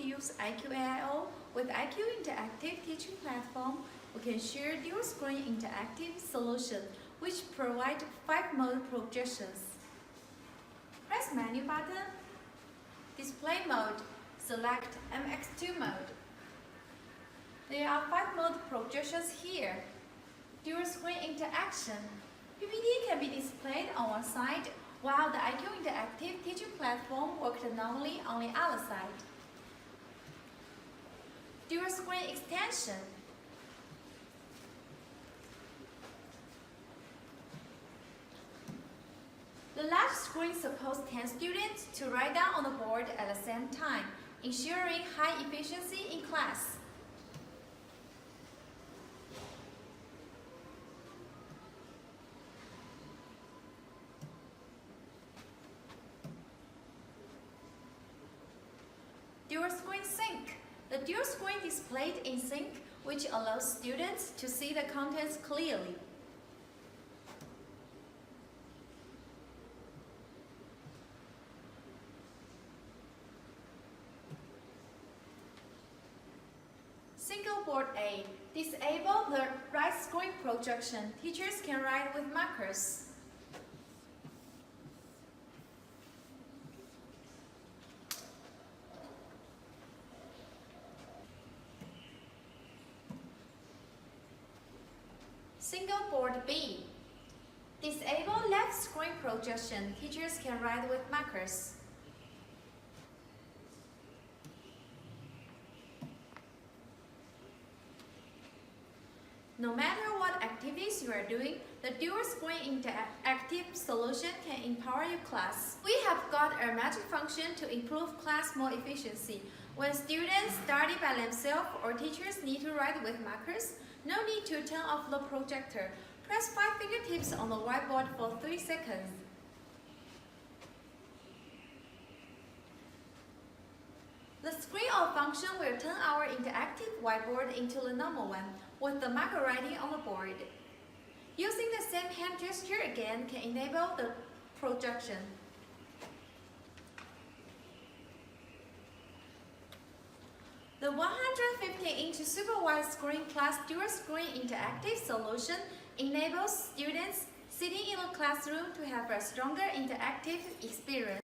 use IQAiO with IQ Interactive Teaching Platform. We can share dual-screen interactive solution which provide 5-mode projections. Press menu button, display mode, select MX2 mode. There are 5-mode projections here. Dual-screen interaction. PPT can be displayed on one side, while the IQ Interactive Teaching Platform worked normally on the other side. Dual-screen extension. The large screen supports 10 students to write down on the board at the same time, ensuring high efficiency in class. Dual-screen sync. The dual screen displayed in sync, which allows students to see the contents clearly. Single board A. Disable the right screen projection. Teachers can write with markers. Single board B. Disable left screen projection. Teachers can write with markers. No matter what activities you are doing, the dual screen interactive solution can empower your class. We have got a magic function to improve class more efficiency. When students study by themselves or teachers need to write with markers, no need to turn off the projector. Press 5 fingertips on the whiteboard for 3 seconds. The screen off function will turn our interactive whiteboard into the normal one, with the marker writing on the board. Using the same hand gesture again can enable the projection. The 150-inch super wide screen plus dual screen interactive solution enables students sitting in a classroom to have a stronger interactive experience.